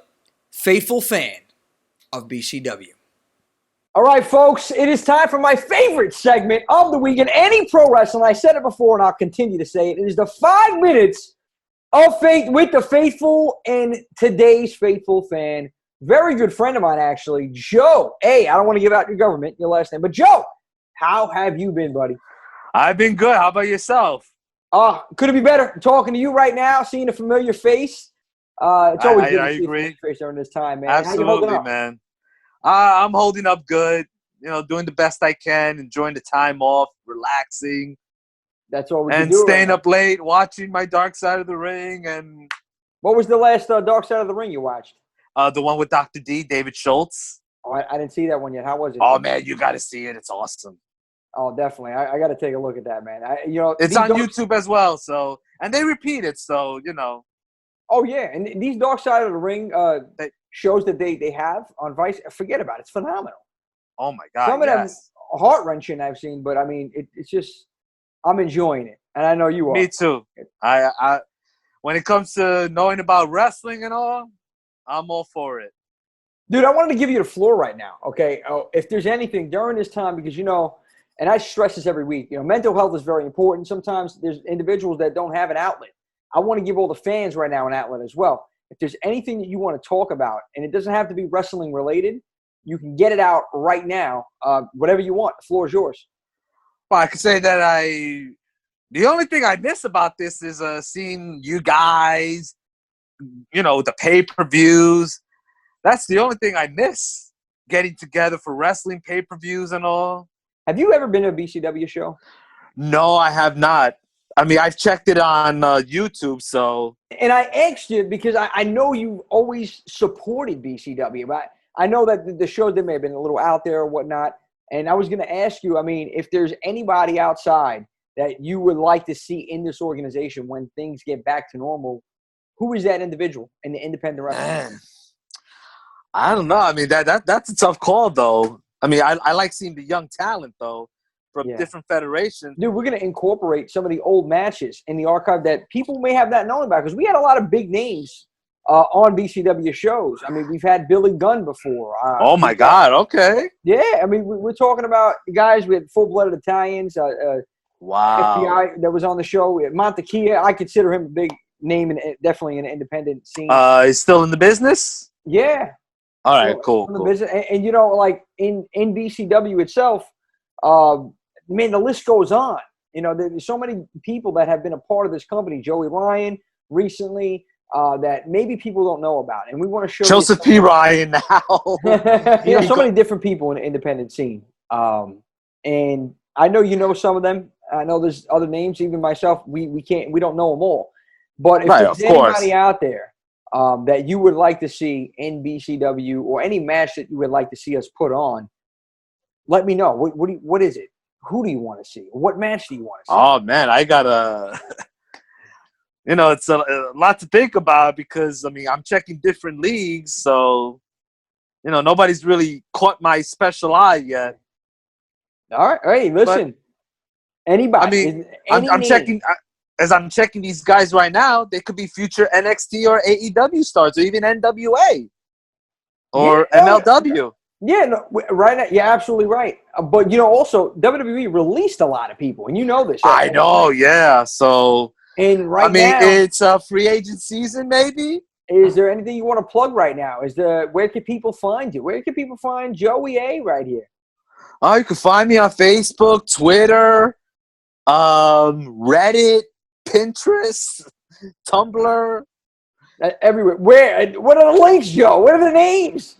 faithful fan of BCW. All right, folks, it is time for my favorite segment of the week in any pro wrestling. I said it before, and I'll continue to say it. It is the 5 minutes of faith with the faithful, and today's faithful fan very good friend of mine, actually, Joe. Hey, I don't want to give out your last name, but Joe, how have you been, buddy? I've been good. How about yourself? Could it be better? Talking to you right now, seeing a familiar face. It's always good to I see a agree. familiar face during this time, man. Absolutely, how you holding up? man. I'm holding up good. Doing the best I can, enjoying the time off, relaxing, That's all we can and do. staying up late, watching my Dark Side of the Ring, and What was the last Dark Side of the Ring you watched? the one with Dr. D, David Schultz. Oh, I didn't see that one yet. How was it? Oh man, you got to see it. It's awesome. Oh, definitely. I got to take a look at that, man. It's on YouTube as well. So, and they repeat it. So, Oh yeah, and these Dark Side of the Ring shows that they have on Vice, forget about it. It's phenomenal. Oh my God. Some of them heart wrenching I've seen, but I mean, it's just I'm enjoying it, and I know you are. Me too. I when it comes to knowing about wrestling and all, I'm all for it. Dude, I wanted to give you the floor right now. Okay, if there's anything during this time, because and I stress this every week. Mental health is very important. Sometimes there's individuals that don't have an outlet. I want to give all the fans right now an outlet as well. If there's anything that you want to talk about, and it doesn't have to be wrestling related, you can get it out right now. Whatever you want. The floor is yours. Well, I could say that the only thing I miss about this is seeing you guys, the pay-per-views. That's the only thing I miss, getting together for wrestling pay-per-views and all. Have you ever been to a BCW show? No, I have not. I mean, I've checked it on YouTube, so. And I asked you because I know you always supported BCW, but I know that the shows that may have been a little out there or whatnot. And I was going to ask you, I mean, if there's anybody outside that you would like to see in this organization when things get back to normal, who is that individual in the independent wrestling? Man, I don't know. I mean, that's a tough call, though. I mean, I like seeing the young talent, though, from different federations. Dude, we're going to incorporate some of the old matches in the archive that people may have not known about, because we had a lot of big names on BCW shows. I mean, we've had Billy Gunn before. Oh, my God. Okay. Yeah. I mean, we're talking about guys with full-blooded Italians. Wow. FBI that was on the show. Montekia, I consider him a big name, and definitely in the independent scene. He's still in the business? Yeah. All right, cool. Business. And like in BCW itself, man, the list goes on. There's so many people that have been a part of this company. Joey Ryan recently, that maybe people don't know about, and we want to show Joseph P. Ryan now. So many different people in the independent scene, and I know some of them. I know there's other names. Even myself, we don't know them all. But if there's anybody out there that you would like to see in BCW, or any match that you would like to see us put on, let me know. What is it? Who do you want to see? What match do you want to see? Oh man, I gotta. It's a lot to think about, because I mean, I'm checking different leagues, so nobody's really caught my special eye yet. All right, hey, listen. Anybody? I mean, I'm checking. As I'm checking these guys right now, they could be future NXT or AEW stars, or even NWA or MLW. Yeah, no, right now, you're absolutely right. But also WWE released a lot of people, and you know this. I know, yeah. So, and now, it's a free agent season, maybe. Is there anything you want to plug right now? Where can people find you? Where can people find Joey A right here? Oh, you can find me on Facebook, Twitter, Reddit, Pinterest, Tumblr, everywhere. Where? What are the links, Joe? What are the names?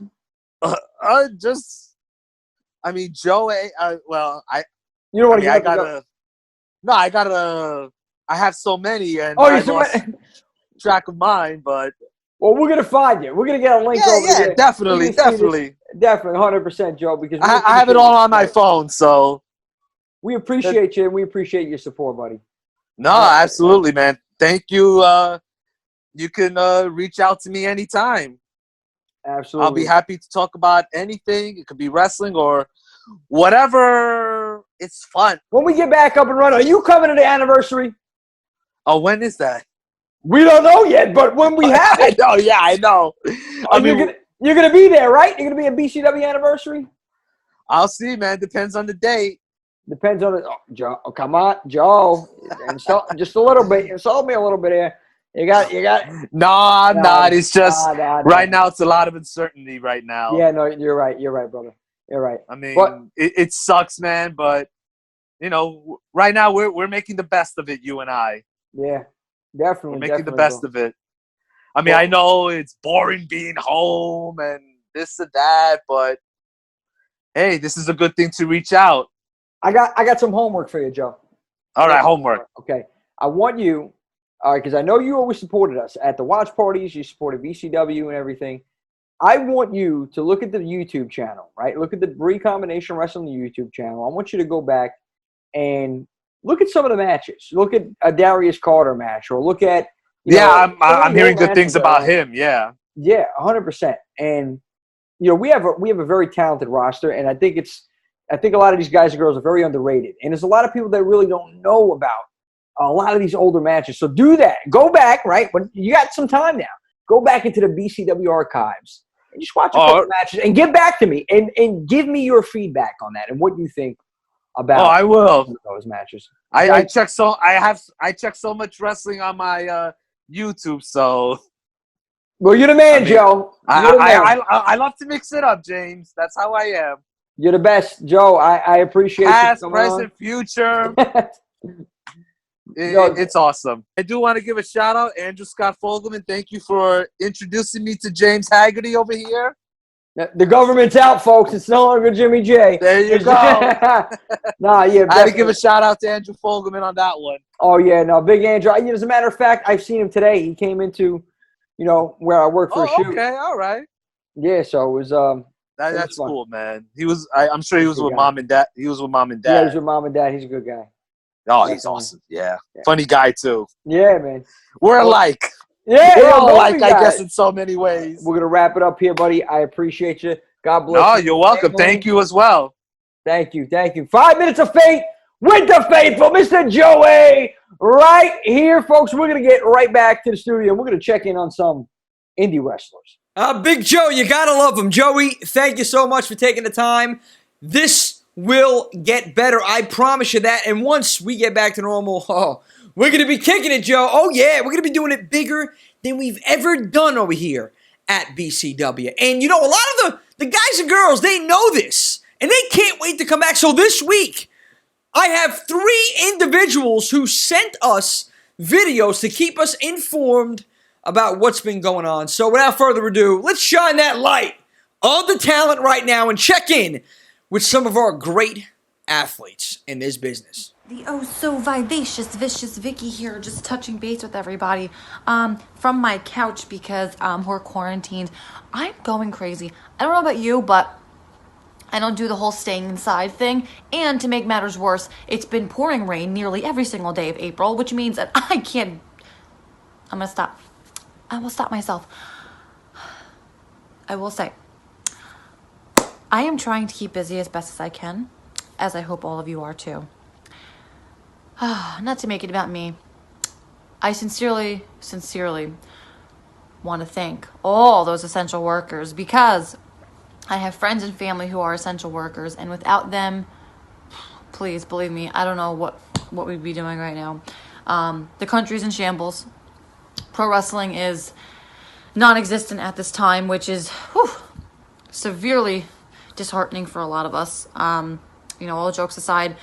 Joe. Well, You don't want to. I have so many, and I lost track of mine. But we're gonna find you. We're gonna get a link over here. Definitely, 100%, Joe. Because I have it all on my phone, so we appreciate you, and we appreciate your support, buddy. No, absolutely, man. Thank you. You can reach out to me anytime. Absolutely. I'll be happy to talk about anything. It could be wrestling or whatever. It's fun. When we get back up and running, are you coming to the anniversary? Oh, when is that? We don't know yet, but when we have it. Oh, yeah, I know. You're gonna be there, right? You're gonna be at BCW anniversary? I'll see, man. Depends on the date. Depends on it. Oh, Joe, come on, Joe. Just a little bit. Insult me a little bit here. You got. No, I'm not. It's just Nah. right now it's a lot of uncertainty right now. Yeah, no, you're right. You're right, brother. You're right. I mean, But it sucks, man, but right now we're making the best of it, you and I. yeah, We're definitely, making the definitely, best bro. of it. I mean, I know it's boring being home and this and that, but hey, this is a good thing to reach out. I got some homework for you, Joe. All right, homework. Okay. I want you, all right, because I know you always supported us at the watch parties. You supported BCW and everything. I want you to look at the YouTube channel, right? Look at the Recombination Wrestling YouTube channel. I want you to go back and look at some of the matches. Look at a Darius Carter match, or look at I'm hearing good things about him. Yeah. Yeah, 100%. And we have a very talented roster, and I think a lot of these guys and girls are very underrated. And there's a lot of people that really don't know about a lot of these older matches. So do that. Go back, right? When you got some time now, go back into the BCW archives and just watch a couple matches and get back to me and give me your feedback on that and what you think about I will. Those matches. I check so much wrestling on my YouTube, so well, you're the man, Joe. I love to mix it up, James. That's how I am. You're the best, Joe. I appreciate past, you present, future. It's awesome. I do want to give a shout out, Andrew Scott Fogelman. Thank you for introducing me to James Haggerty over here. The government's out, folks. It's no longer Jimmy J. There you go. Yeah. I had to give a shout out to Andrew Fogelman on that one. Oh yeah, no, big Andrew. As a matter of fact, I've seen him today. He came into, where I work for a shoot. Okay, all right. Yeah, so it was that's cool, man. He was. I'm sure he was with mom and dad. He was with mom and dad. Yeah, he's with mom and dad. He's a good guy. Oh, he's awesome. Yeah. Funny guy too. Yeah, man. We're alike. Yeah, we're alike, I guess, in so many ways. We're gonna wrap it up here, buddy. I appreciate you. God bless you. No, you're welcome. Thank you as well. Thank you. 5 minutes of faith with the faithful, Mr. Joey, right here, folks. We're gonna get right back to the studio. We're gonna check in on some indie wrestlers. Big Joe, you gotta love him. Joey, thank you so much for taking the time. This will get better, I promise you that. And once we get back to normal, we're going to be kicking it, Joe. Oh, yeah, we're going to be doing it bigger than we've ever done over here at BCW. And, a lot of the guys and girls, they know this, and they can't wait to come back. So this week, I have 3 individuals who sent us videos to keep us informed about what's been going on. So without further ado, let's shine that light on the talent right now and check in with some of our great athletes in this business. The oh so vivacious, vicious Vicky here, just touching base with everybody from my couch because we're quarantined. I'm going crazy. I don't know about you, but I don't do the whole staying inside thing. And to make matters worse, it's been pouring rain nearly every single day of April, which means that I can't. I'm gonna stop. I will stop myself. I will say, I am trying to keep busy as best as I can, as I hope all of you are too. Not to make it about me, I sincerely want to thank all those essential workers because I have friends and family who are essential workers, and without them, please believe me, I don't know what we'd be doing right now. The country's in shambles. Pro wrestling is non-existent at this time, which is severely disheartening for a lot of us. All jokes aside,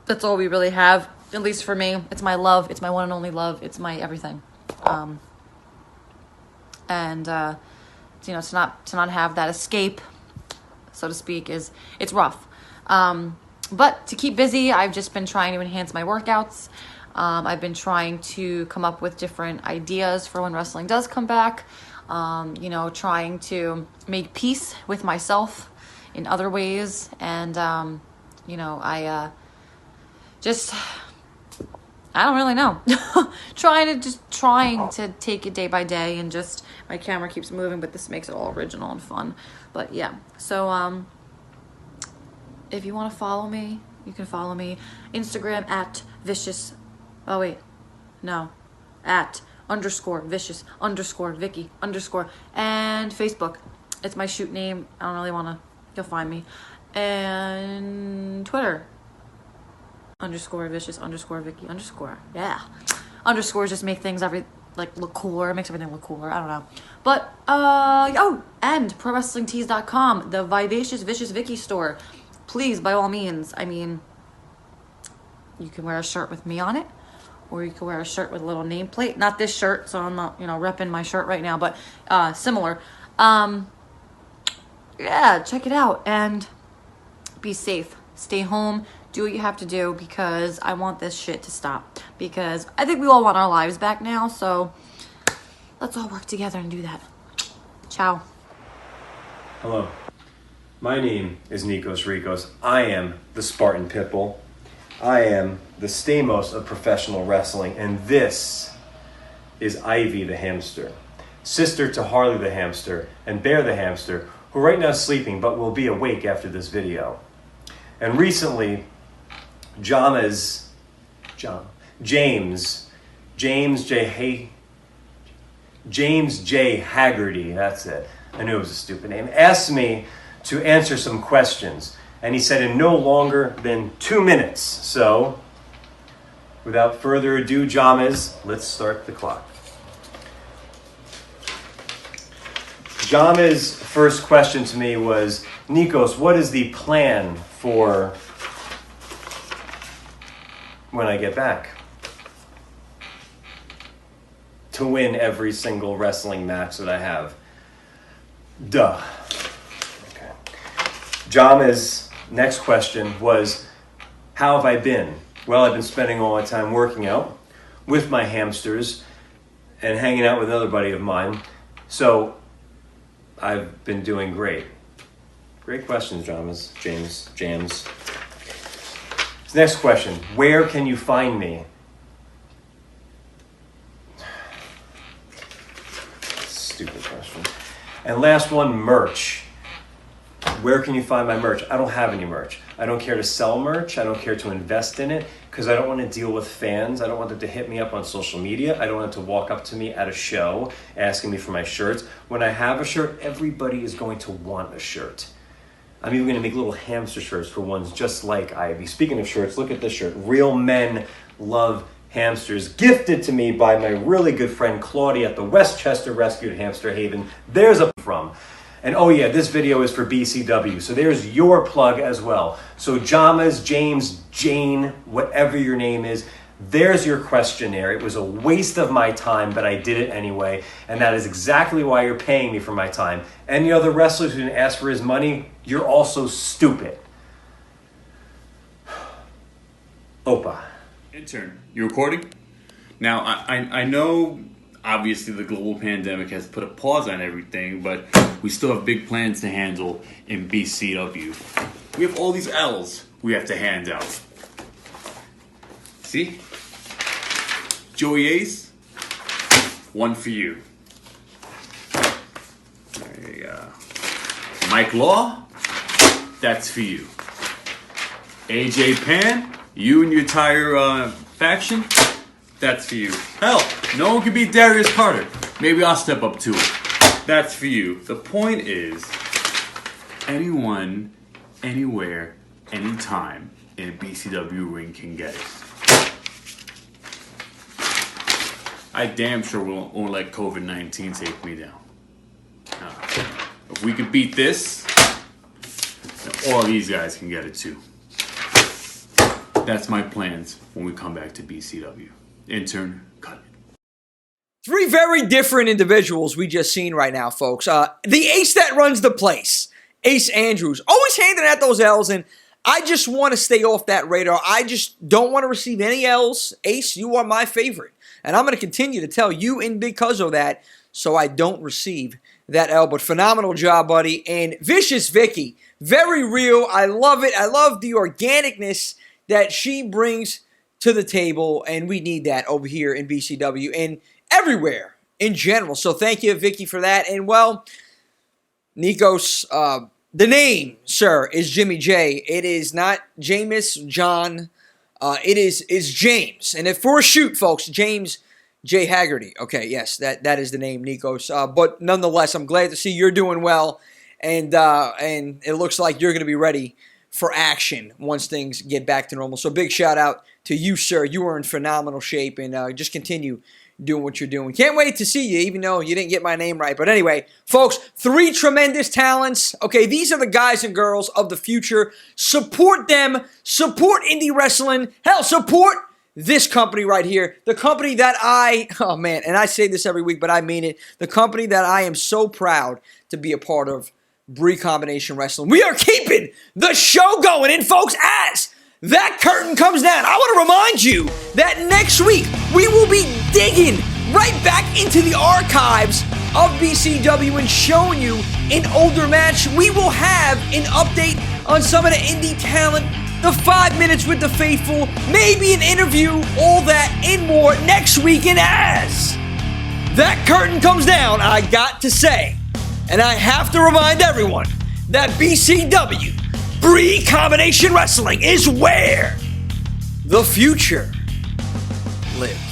that's all we really have, at least for me. It's my love. It's my one and only love. It's my everything. To not have that escape, so to speak, it's rough. But to keep busy, I've just been trying to enhance my workouts. I've been trying to come up with different ideas for when wrestling does come back. Trying to make peace with myself in other ways. And, I don't really know. trying to take it day by day, and just my camera keeps moving, but this makes it all original and fun. But yeah, so if you want to follow me, you can follow me Instagram at vicious. Oh wait, no, at _vicious _Vicky _ and Facebook. It's my shoot name. I don't really want to. You'll find me. And Twitter. _vicious _ Vicky _ yeah. Underscores just make things like look cooler. It makes everything look cooler. I don't know. But and ProWrestlingTees.com, the Vivacious Vicious Vicky store. Please, by all means. I mean, you can wear a shirt with me on it, or you can wear a shirt with a little nameplate. Not this shirt, so I'm not, repping my shirt right now, but similar. Yeah, check it out and be safe. Stay home. Do what you have to do, because I want this shit to stop. Because I think we all want our lives back now, so let's all work together and do that. Ciao. Hello. My name is Nikos Rikos. I am the Spartan Pitbull. I am the Stamos of professional wrestling, and this is Ivy the hamster, sister to Harley the hamster and Bear the hamster, who right now is sleeping but will be awake after this video. And recently, James J. Haggerty, that's it, I knew it was a stupid name, asked me to answer some questions. And he said in no longer than 2 minutes. So, without further ado, James, let's start the clock. James' first question to me was, Nikos, what is the plan for when I get back? To win every single wrestling match that I have. Duh. Okay. James' next question was, how have I been? Well, I've been spending all my time working out with my hamsters and hanging out with another buddy of mine. So I've been doing great. Great questions, James. His next question, where can you find me? Stupid question. And last one, merch. Where can you find my merch? I don't have any merch. I don't care to sell merch. I don't care to invest in it because I don't want to deal with fans. I don't want them to hit me up on social media. I don't want them to walk up to me at a show asking me for my shirts. When I have a shirt, everybody is going to want a shirt. I'm even going to make little hamster shirts for ones just like Ivy. Speaking of shirts, look at this shirt. Real Men Love Hamsters, gifted to me by my really good friend Claudia at the Westchester Rescued Hamster Haven. There's a from. And oh yeah, this video is for BCW, so there's your plug as well. So James, Jane, whatever your name is, there's your questionnaire. It was a waste of my time, but I did it anyway, and that is exactly why you're paying me for my time. Any other wrestlers who didn't ask for his money, you're also stupid. Opa. Intern, you recording? Now, I know obviously the global pandemic has put a pause on everything, but we still have big plans to handle in BCW. We have all these L's we have to hand out. See? Joey Ace, one for you. There you go. Mike Law, that's for you. AJ Pan, you and your entire faction, that's for you. Hell, no one can beat Darius Carter. Maybe I'll step up to it. That's for you. The point is, anyone, anywhere, anytime in a BCW ring can get it. I damn sure won't let COVID-19 take me down. If we could beat this, then all these guys can get it too. That's my plans when we come back to BCW. Intern, cut it. Three very different individuals we just seen right now, folks. The ace that runs the place, Ace Andrews, always handing out those L's, and I just want to stay off that radar. I just don't want to receive any L's. Ace, you are my favorite, and I'm going to continue to tell you in because of that, so I don't receive that L. But phenomenal job, buddy. And Vicious Vicky, very real. I love it. I love the organicness that she brings to the table, and we need that over here in BCW and everywhere in general. So thank you, Vicky, for that. And, well, Nikos, the name, sir, is Jimmy J. It is not Jameis John. It is James. And if for a shoot, folks, James J. Haggerty. Okay, yes, that is the name, Nikos. But nonetheless, I'm glad to see you're doing well, and it looks like you're going to be ready for action once things get back to normal. So big shout out to you, sir. You are in phenomenal shape, and just continue doing what you're doing. Can't wait to see you, even though you didn't get my name right. But anyway, folks, 3 tremendous talents. Okay, these are the guys and girls of the future. Support them. Support indie wrestling. Hell, support this company right here. The company that oh man, and I say this every week, but I mean it. The company that I am so proud to be a part of, Bree Combination Wrestling. We are keeping the show going. And folks, as that curtain comes down, I want to remind you that next week we will be digging right back into the archives of BCW and showing you an older match. We will have an update on some of the indie talent, the 5 minutes with the faithful, maybe an interview, all that and more next week. And as that curtain comes down, I got to say, and I have to remind everyone that BCW, Bree Combination Wrestling, is where the future lives.